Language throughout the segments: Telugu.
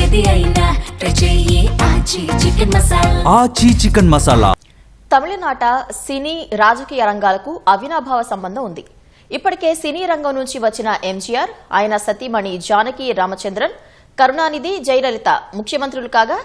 ఏది అయినా ట్రై చెయ్యి ఆచి చికెన్ మసాలా. తమిళనాట సినీ రాజకీయ రంగాలకు అవినాభావ సంబంధం ఉంది. ఇప్పటికే సినీ రంగం నుంచి వచ్చిన ఎంజీఆర్, ఆయన సతీమణి జానకి రామచంద్రన్, కరుణానిధి, జయలలిత ముఖ్యమంత్రులు కాగా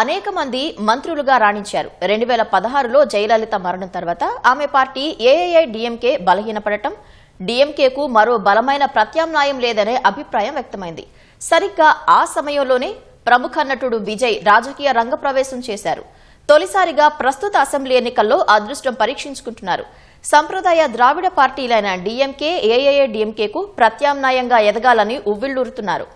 అనేక మంది మంత్రులుగా రాణించారు. 2016లో జయలలిత మరణం తర్వాత ఆమె పార్టీ ఏఐఏడీఎంకే బలహీనపడటం, డీఎంకేకు మరో బలమైన ప్రత్యామ్నాయం లేదనే అభిప్రాయం వ్యక్తమైంది. సరిగ్గా ఆ సమయంలోనే ప్రముఖ నటుడు విజయ్ రాజకీయ రంగ ప్రవేశం చేశారు. తొలిసారిగా ప్రస్తుత అసెంబ్లీ ఎన్నికల్లో అదృష్టం పరీక్షించుకుంటున్నారు. సంప్రదాయ ద్రావిడ పార్టీలైన డీఎంకే, ఏఐఏడీఎంకేకు ప్రత్యామ్నాయంగా ఎదగాలని ఉవ్విళ్లూరుతున్నారు.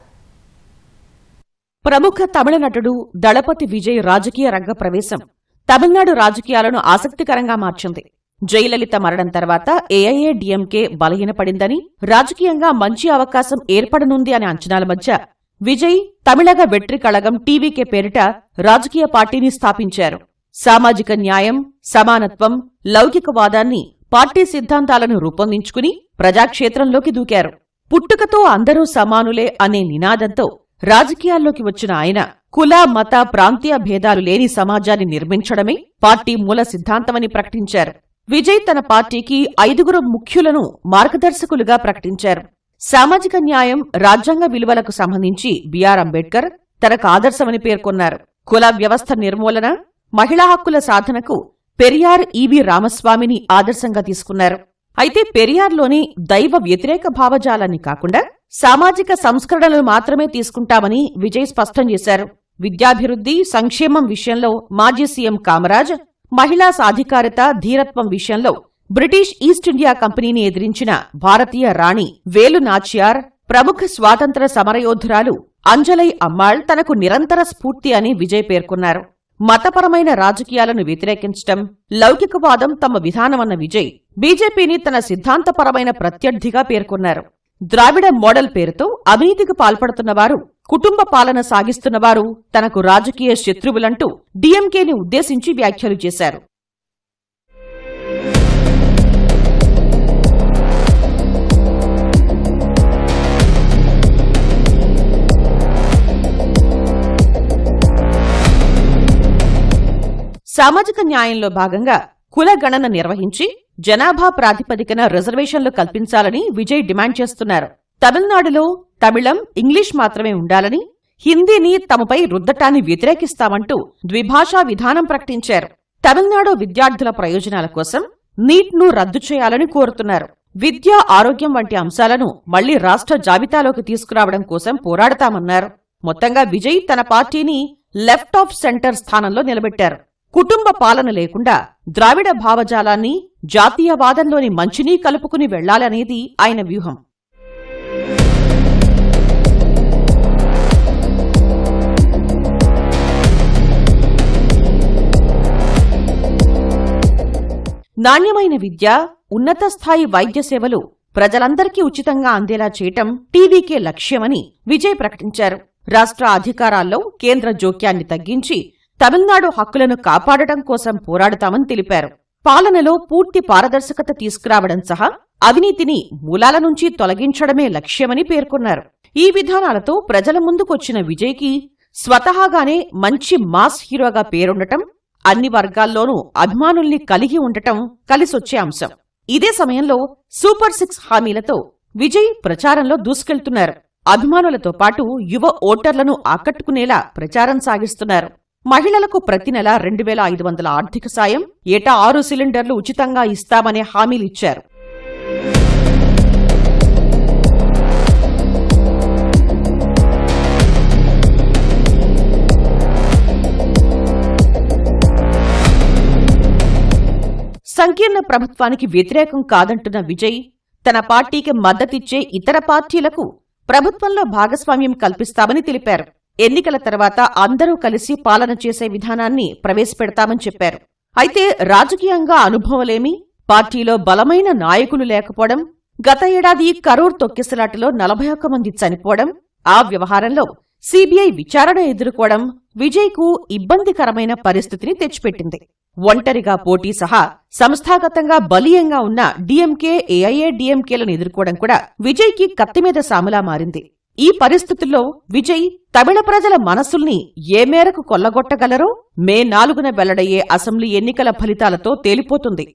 ప్రముఖ తమిళ నటుడు దళపతి విజయ్ రాజకీయ రంగ ప్రవేశం తమిళనాడు రాజకీయాలను ఆసక్తికరంగా మార్చింది. జయలలిత మరణం తర్వాత ఏఐఏడీఎంకే బలహీనపడిందని, రాజకీయంగా మంచి అవకాశం ఏర్పడనుంది అనే అంచనాల మధ్య విజయ్ తమిళగ వెట్రి కళగం టీవీకే పేరిట రాజకీయ పార్టీని స్థాపించారు. సామాజిక న్యాయం, సమానత్వం, లౌకికవాదాన్ని పార్టీ సిద్ధాంతాలను రూపొందించుకుని ప్రజాక్షేత్రంలోకి దూకారు. పుట్టుకతో అందరూ సమానులే అనే నినాదంతో రాజకీయాల్లోకి వచ్చిన ఆయన కుల, మత, ప్రాంతీయ భేదాలు లేని సమాజాన్ని నిర్మించడమే పార్టీ మూల సిద్ధాంతమని ప్రకటించారు. విజయ్ తన పార్టీకి 5 ముఖ్యులను మార్గదర్శకులుగా ప్రకటించారు. సామాజిక న్యాయం, రాజ్యాంగ విలువలకు సంబంధించి బిఆర్ అంబేడ్కర్ తనకు ఆదర్శమని పేర్కొన్నారు. కుల వ్యవస్థ నిర్మూలన, మహిళా హక్కుల సాధనకు పెరియార్ ఈవి రామస్వామిని ఆదర్శంగా తీసుకున్నారు. అయితే పెరియార్లోని దైవ వ్యతిరేక భావజాలాన్ని కాకుండా సామాజిక సంస్కరణలు మాత్రమే తీసుకుంటామని విజయ్ స్పష్టం చేశారు. విద్యాభివృద్ధి, సంక్షేమం విషయంలో మాజీ సీఎం కామరాజ్, మహిళా సాధికారత, ధీరత్వం విషయంలో బ్రిటిష్ ఈస్ట్ ఇండియా కంపెనీని ఎదిరించిన భారతీయ రాణి వేలు నాచియార్, ప్రముఖ స్వాతంత్ర సమరయోధురాలు అంజలై అమ్మాళ్ తనకు నిరంతర స్ఫూర్తి అని విజయ్ పేర్కొన్నారు. మతపరమైన రాజకీయాలను వ్యతిరేకించటం, లౌకికవాదం తమ విధానమన్న విజయ్ బీజేపీని తన సిద్ధాంతపరమైన ప్రత్యర్థిగా పేర్కొన్నారు. ద్రావిడ మోడల్ పేరుతో అవినీతికి పాల్పడుతున్నవారు, కుటుంబ పాలన సాగిస్తున్నవారు తనకు రాజకీయ శత్రువులంటూ డీఎంకేని ఉద్దేశించి వ్యాఖ్యలు చేశారు. సామాజిక న్యాయంలో భాగంగా కుల గణన నిర్వహించి జనాభా ప్రాతిపదికన రిజర్వేషన్లు కల్పించాలని విజయ్ డిమాండ్ చేస్తున్నారు. తమిళనాడులో తమిళం, ఇంగ్లీష్ మాత్రమే ఉండాలని, హిందీని తమపై రుద్దటాన్ని వ్యతిరేకిస్తామంటూ ద్విభాషా విధానం ప్రకటించారు. తమిళనాడు విద్యార్థుల ప్రయోజనాల కోసం నీట్ను రద్దు చేయాలని కోరుతున్నారు. విద్య, ఆరోగ్యం వంటి అంశాలను మళ్లీ రాష్ట్ర జాబితాలోకి తీసుకురావడం కోసం పోరాడతామన్నారు. మొత్తంగా విజయ్ తన పార్టీని లెఫ్ట్ ఆఫ్ సెంటర్ స్థానంలో నిలబెట్టారు. కుటుంబ పాలన లేకుండా ద్రావిడ భావజాలాన్ని, జాతీయవాదంలోని మంచినీ కలుపుకుని వెళ్లాలనేది ఆయన వ్యూహం. నాణ్యమైన విద్య, ఉన్నత స్థాయి వైద్య సేవలు ప్రజలందరికీ ఉచితంగా అందేలా చేయటం టీవీకే లక్ష్యమని విజయ్ ప్రకటించారు. రాష్ట్ర అధికారాల్లో కేంద్ర జోక్యాన్ని తగ్గించి తమిళనాడు హక్కులను కాపాడటం కోసం పోరాడతామని తెలిపారు. పాలనలో పూర్తి పారదర్శకత తీసుకురావడం సహా అవినీతిని మూలాల నుంచి తొలగించడమే లక్ష్యమని పేర్కొన్నారు. ఈ విధానాలతో ప్రజల ముందుకొచ్చిన విజయ్కి స్వతహాగానే మంచి మాస్ హీరోగా పేరుండటం, అన్ని వర్గాల్లోనూ అభిమానుల్ని కలిగి ఉండటం కలిసొచ్చే అంశం. ఇదే సమయంలో సూపర్ 6 హామీలతో విజయ్ ప్రచారంలో దూసుకెళ్తున్నారు. అభిమానులతో పాటు యువ ఓటర్లను ఆకట్టుకునేలా ప్రచారం సాగిస్తున్నారు. మహిళలకు ప్రతి నెల 2500 ఆర్థిక సాయం, ఏటా 6 సిలిండర్లు ఉచితంగా ఇస్తామనే హామీలిచ్చారు. సంకీర్ణ ప్రభుత్వానికి వ్యతిరేకం కాదంటున్న విజయ్ తన పార్టీకి మద్దతిచ్చే ఇతర పార్టీలకు ప్రభుత్వంలో భాగస్వామ్యం కల్పిస్తామని తెలిపారు. ఎన్నికల తర్వాత అందరూ కలిసి పాలన చేసే విధానాన్ని ప్రవేశపెడతామని చెప్పారు. అయితే రాజకీయంగా అనుభవలేమి, పార్టీలో బలమైన నాయకులు లేకపోవడం, గత ఏడాది కరూర్ తొక్కిసలాటలో 41 మంది చనిపోవడం, ఆ వ్యవహారంలో సీబీఐ విచారణ ఎదుర్కోవడం విజయ్కు ఇబ్బందికరమైన పరిస్థితిని తెచ్చిపెట్టింది. ఒంటరిగా పోటీ సహా సంస్థాగతంగా బలీయంగా ఉన్న డీఎంకే, ఏఐఏడీఎంకేలను ఎదుర్కోవడం కూడా విజయ్కి కత్తిమీద సాములా మారింది. ఈ పరిస్థితుల్లో విజయ్ తమిళ ప్రజల మనసుల్ని ఏ మేరకు కొల్లగొట్టగలరో మే 4న వెల్లడయ్యే అసెంబ్లీ ఎన్నికల ఫలితాలతో తేలిపోతుంది.